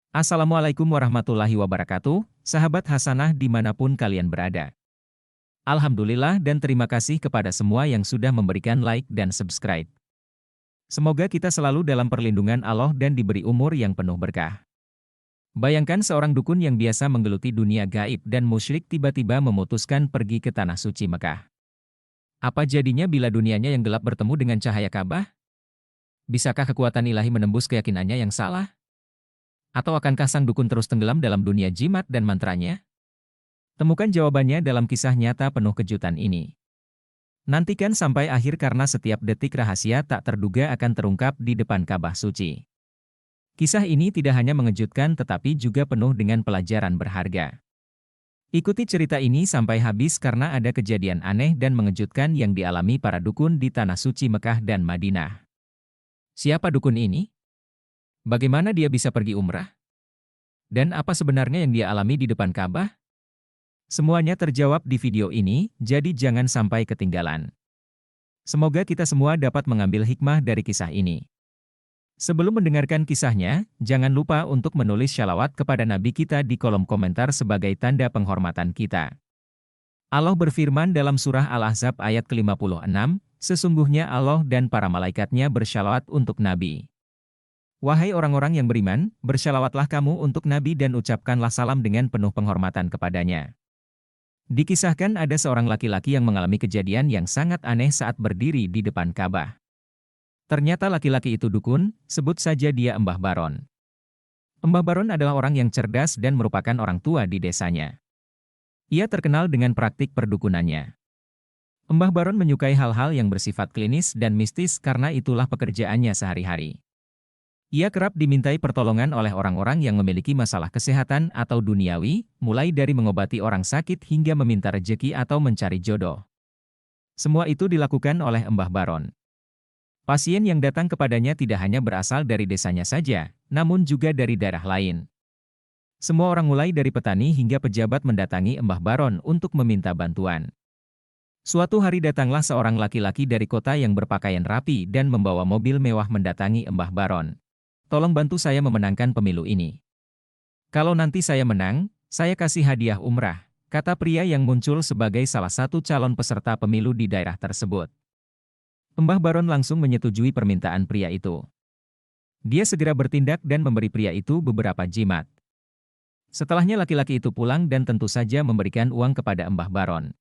Assalamualaikum warahmatullahi wabarakatuh, sahabat Hasanah dimanapun kalian berada. Alhamdulillah dan terima kasih kepada semua yang sudah memberikan like dan subscribe. Semoga kita selalu dalam perlindungan Allah dan diberi umur yang penuh berkah. Bayangkan seorang dukun yang biasa menggeluti dunia gaib dan musyrik tiba-tiba memutuskan pergi ke Tanah Suci Mekah. Apa jadinya bila dunianya yang gelap bertemu dengan cahaya Ka'bah? Bisakah kekuatan ilahi menembus keyakinannya yang salah? Atau akankah sang dukun terus tenggelam dalam dunia jimat dan mantranya? Temukan jawabannya dalam kisah nyata penuh kejutan ini. Nantikan sampai akhir karena setiap detik rahasia tak terduga akan terungkap di depan Ka'bah suci. Kisah ini tidak hanya mengejutkan tetapi juga penuh dengan pelajaran berharga. Ikuti cerita ini sampai habis karena ada kejadian aneh dan mengejutkan yang dialami para dukun di Tanah Suci Mekah dan Madinah. Siapa dukun ini? Bagaimana dia bisa pergi umrah? Dan apa sebenarnya yang dia alami di depan Ka'bah? Semuanya terjawab di video ini, jadi jangan sampai ketinggalan. Semoga kita semua dapat mengambil hikmah dari kisah ini. Sebelum mendengarkan kisahnya, jangan lupa untuk menulis shalawat kepada Nabi kita di kolom komentar sebagai tanda penghormatan kita. Allah berfirman dalam surah Al-Ahzab ayat ke-56, sesungguhnya Allah dan para malaikatnya bershalawat untuk Nabi. Wahai orang-orang yang beriman, bersyalawatlah kamu untuk Nabi dan ucapkanlah salam dengan penuh penghormatan kepadanya. Dikisahkan ada seorang laki-laki yang mengalami kejadian yang sangat aneh saat berdiri di depan Ka'bah. Ternyata laki-laki itu dukun, sebut saja dia Mbah Baron. Mbah Baron adalah orang yang cerdas dan merupakan orang tua di desanya. Ia terkenal dengan praktik perdukunannya. Mbah Baron menyukai hal-hal yang bersifat klinis dan mistis karena itulah pekerjaannya sehari-hari. Ia kerap dimintai pertolongan oleh orang-orang yang memiliki masalah kesehatan atau duniawi, mulai dari mengobati orang sakit hingga meminta rejeki atau mencari jodoh. Semua itu dilakukan oleh Mbah Baron. Pasien yang datang kepadanya tidak hanya berasal dari desanya saja, namun juga dari daerah lain. Semua orang mulai dari petani hingga pejabat mendatangi Mbah Baron untuk meminta bantuan. Suatu hari datanglah seorang laki-laki dari kota yang berpakaian rapi dan membawa mobil mewah mendatangi Mbah Baron. Tolong bantu saya memenangkan pemilu ini. Kalau nanti saya menang, saya kasih hadiah umrah, kata pria yang muncul sebagai salah satu calon peserta pemilu di daerah tersebut. Mbah Baron langsung menyetujui permintaan pria itu. Dia segera bertindak dan memberi pria itu beberapa jimat. Setelahnya laki-laki itu pulang dan tentu saja memberikan uang kepada Mbah Baron.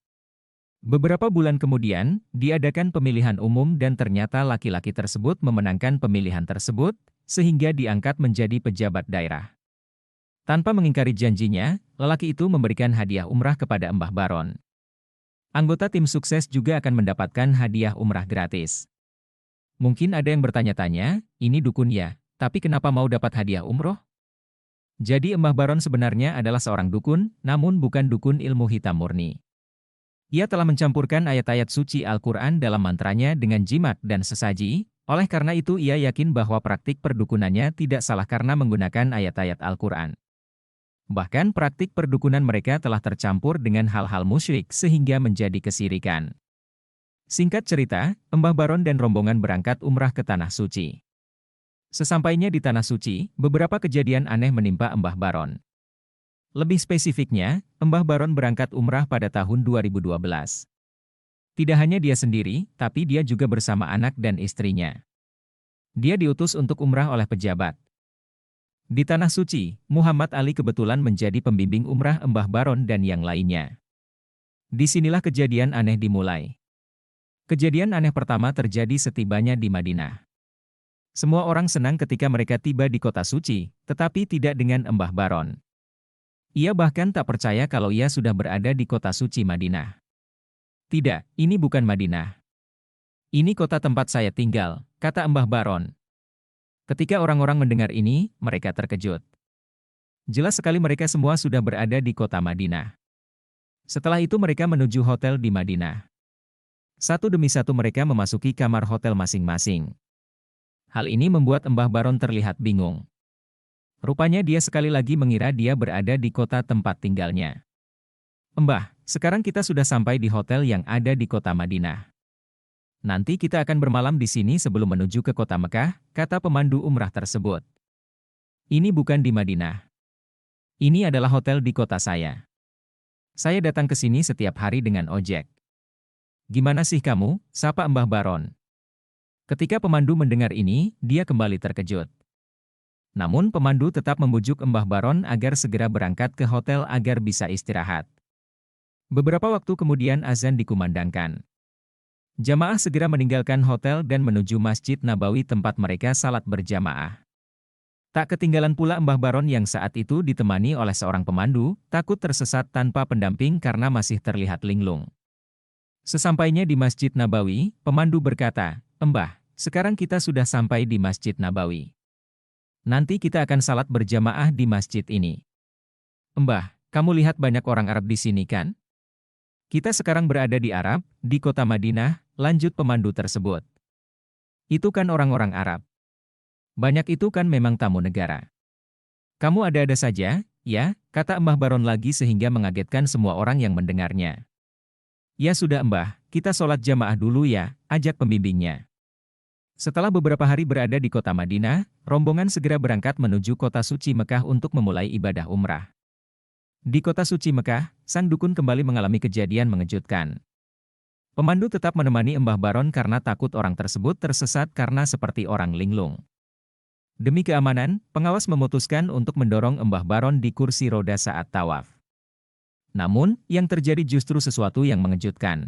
Beberapa bulan kemudian, diadakan pemilihan umum dan ternyata laki-laki tersebut memenangkan pemilihan tersebut, sehingga diangkat menjadi pejabat daerah. Tanpa mengingkari janjinya, lelaki itu memberikan hadiah umrah kepada Mbah Baron. Anggota tim sukses juga akan mendapatkan hadiah umrah gratis. Mungkin ada yang bertanya-tanya, ini dukun ya, tapi kenapa mau dapat hadiah umroh? Jadi Mbah Baron sebenarnya adalah seorang dukun, namun bukan dukun ilmu hitam murni. Ia telah mencampurkan ayat-ayat suci Al-Quran dalam mantranya dengan jimat dan sesaji. Oleh karena itu ia yakin bahwa praktik perdukunannya tidak salah karena menggunakan ayat-ayat Al-Quran. Bahkan praktik perdukunan mereka telah tercampur dengan hal-hal musyrik sehingga menjadi kesirikan. Singkat cerita, Mbah Baron dan rombongan berangkat umrah ke Tanah Suci. Sesampainya di Tanah Suci, beberapa kejadian aneh menimpa Mbah Baron. Lebih spesifiknya, Mbah Baron berangkat umrah pada tahun 2012. Tidak hanya dia sendiri, tapi dia juga bersama anak dan istrinya. Dia diutus untuk umrah oleh pejabat. Di Tanah Suci, Muhammad Ali kebetulan menjadi pembimbing umrah Mbah Baron dan yang lainnya. Disinilah kejadian aneh dimulai. Kejadian aneh pertama terjadi setibanya di Madinah. Semua orang senang ketika mereka tiba di kota suci, tetapi tidak dengan Mbah Baron. Ia bahkan tak percaya kalau ia sudah berada di kota suci Madinah. Tidak, ini bukan Madinah. Ini kota tempat saya tinggal, kata Mbah Baron. Ketika orang-orang mendengar ini, mereka terkejut. Jelas sekali mereka semua sudah berada di kota Madinah. Setelah itu mereka menuju hotel di Madinah. Satu demi satu mereka memasuki kamar hotel masing-masing. Hal ini membuat Mbah Baron terlihat bingung. Rupanya dia sekali lagi mengira dia berada di kota tempat tinggalnya. Mbah, sekarang kita sudah sampai di hotel yang ada di kota Madinah. Nanti kita akan bermalam di sini sebelum menuju ke kota Mekah, kata pemandu umrah tersebut. Ini bukan di Madinah. Ini adalah hotel di kota saya. Saya datang ke sini setiap hari dengan ojek. Gimana sih kamu? Sapa Mbah Baron. Ketika pemandu mendengar ini, dia kembali terkejut. Namun pemandu tetap membujuk Mbah Baron agar segera berangkat ke hotel agar bisa istirahat. Beberapa waktu kemudian azan dikumandangkan. Jamaah segera meninggalkan hotel dan menuju Masjid Nabawi tempat mereka salat berjamaah. Tak ketinggalan pula Mbah Baron yang saat itu ditemani oleh seorang pemandu, takut tersesat tanpa pendamping karena masih terlihat linglung. Sesampainya di Masjid Nabawi, pemandu berkata, "Mbah, sekarang kita sudah sampai di Masjid Nabawi. Nanti kita akan salat berjamaah di masjid ini. Mbah, kamu lihat banyak orang Arab di sini kan? Kita sekarang berada di Arab, di kota Madinah," lanjut pemandu tersebut. "Itu kan orang-orang Arab. Banyak itu kan memang tamu negara. Kamu ada-ada saja, ya," kata Mbah Baron lagi sehingga mengagetkan semua orang yang mendengarnya. "Ya sudah Mbah, kita sholat jamaah dulu ya," ajak pembimbingnya. Setelah beberapa hari berada di kota Madinah, rombongan segera berangkat menuju kota suci Mekah untuk memulai ibadah umrah. Di kota suci Mekah, sang dukun kembali mengalami kejadian mengejutkan. Pemandu tetap menemani Mbah Baron karena takut orang tersebut tersesat karena seperti orang linglung. Demi keamanan, pengawas memutuskan untuk mendorong Mbah Baron di kursi roda saat tawaf. Namun, yang terjadi justru sesuatu yang mengejutkan.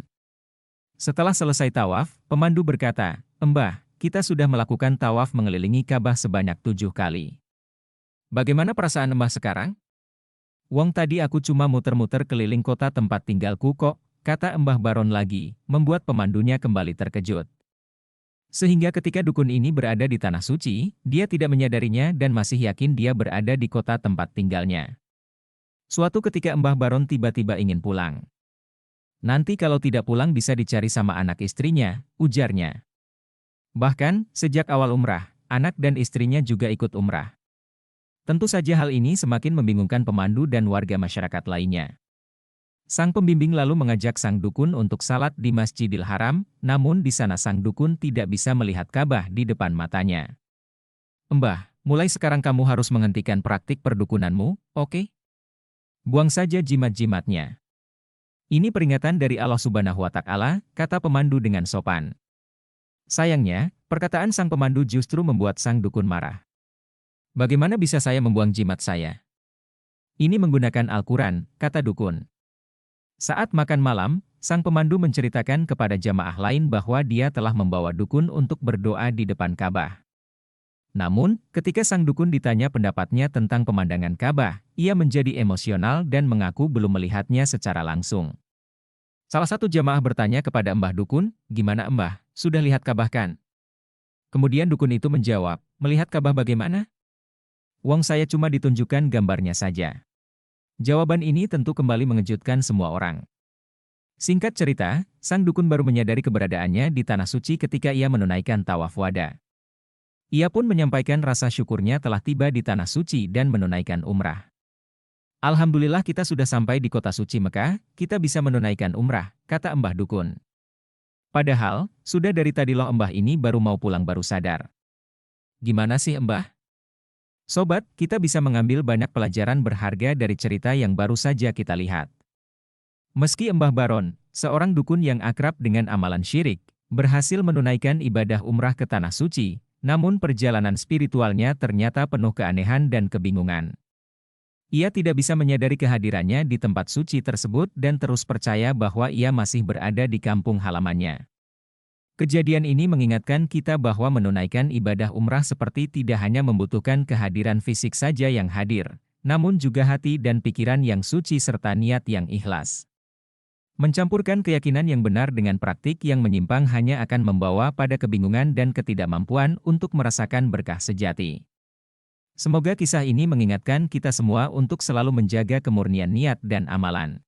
Setelah selesai tawaf, pemandu berkata, "Mbah, kita sudah melakukan tawaf mengelilingi Ka'bah sebanyak 7 kali. Bagaimana perasaan Mbah sekarang?" "Wong tadi aku cuma muter-muter keliling kota tempat tinggalku kok," kata Mbah Baron lagi, membuat pemandunya kembali terkejut. Sehingga ketika dukun ini berada di Tanah Suci, dia tidak menyadarinya dan masih yakin dia berada di kota tempat tinggalnya. Suatu ketika Mbah Baron tiba-tiba ingin pulang. "Nanti kalau tidak pulang bisa dicari sama anak istrinya," ujarnya. Bahkan, sejak awal umrah, anak dan istrinya juga ikut umrah. Tentu saja hal ini semakin membingungkan pemandu dan warga masyarakat lainnya. Sang pembimbing lalu mengajak sang dukun untuk salat di Masjidil Haram, namun di sana sang dukun tidak bisa melihat Ka'bah di depan matanya. "Mbah, mulai sekarang kamu harus menghentikan praktik perdukunanmu, oke? Buang saja jimat-jimatnya. Ini peringatan dari Allah Subhanahu wa Ta'ala," kata pemandu dengan sopan. Sayangnya, perkataan sang pemandu justru membuat sang dukun marah. "Bagaimana bisa saya membuang jimat saya? Ini menggunakan Al-Quran," kata dukun. Saat makan malam, sang pemandu menceritakan kepada jamaah lain bahwa dia telah membawa dukun untuk berdoa di depan Ka'bah. Namun, ketika sang dukun ditanya pendapatnya tentang pemandangan Ka'bah, ia menjadi emosional dan mengaku belum melihatnya secara langsung. Salah satu jamaah bertanya kepada Mbah Dukun, "Gimana Mbah, sudah lihat Ka'bah kan?" Kemudian dukun itu menjawab, "Melihat Ka'bah bagaimana? Wong saya cuma ditunjukkan gambarnya saja." Jawaban ini tentu kembali mengejutkan semua orang. Singkat cerita, sang dukun baru menyadari keberadaannya di Tanah Suci ketika ia menunaikan tawaf wada. Ia pun menyampaikan rasa syukurnya telah tiba di Tanah Suci dan menunaikan umrah. "Alhamdulillah kita sudah sampai di kota suci Mekah, kita bisa menunaikan umrah," kata Mbah Dukun. Padahal, sudah dari tadi loh Mbah ini baru mau pulang baru sadar. Gimana sih Mbah? Sobat, kita bisa mengambil banyak pelajaran berharga dari cerita yang baru saja kita lihat. Meski Mbah Baron, seorang dukun yang akrab dengan amalan syirik, berhasil menunaikan ibadah umrah ke Tanah Suci, namun perjalanan spiritualnya ternyata penuh keanehan dan kebingungan. Ia tidak bisa menyadari kehadirannya di tempat suci tersebut dan terus percaya bahwa ia masih berada di kampung halamannya. Kejadian ini mengingatkan kita bahwa menunaikan ibadah umrah seperti tidak hanya membutuhkan kehadiran fisik saja yang hadir, namun juga hati dan pikiran yang suci serta niat yang ikhlas. Mencampurkan keyakinan yang benar dengan praktik yang menyimpang hanya akan membawa pada kebingungan dan ketidakmampuan untuk merasakan berkah sejati. Semoga kisah ini mengingatkan kita semua untuk selalu menjaga kemurnian niat dan amalan.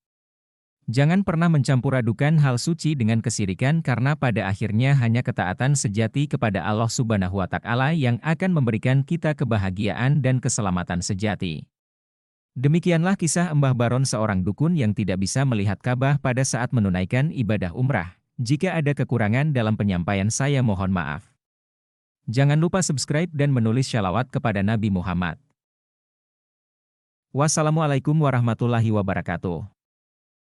Jangan pernah mencampur adukan hal suci dengan kesyirikan karena pada akhirnya hanya ketaatan sejati kepada Allah Subhanahu wa Ta'ala yang akan memberikan kita kebahagiaan dan keselamatan sejati. Demikianlah kisah Mbah Baron, seorang dukun yang tidak bisa melihat Ka'bah pada saat menunaikan ibadah umrah. Jika ada kekurangan dalam penyampaian saya mohon maaf. Jangan lupa subscribe dan menulis shalawat kepada Nabi Muhammad. Wassalamualaikum warahmatullahi wabarakatuh.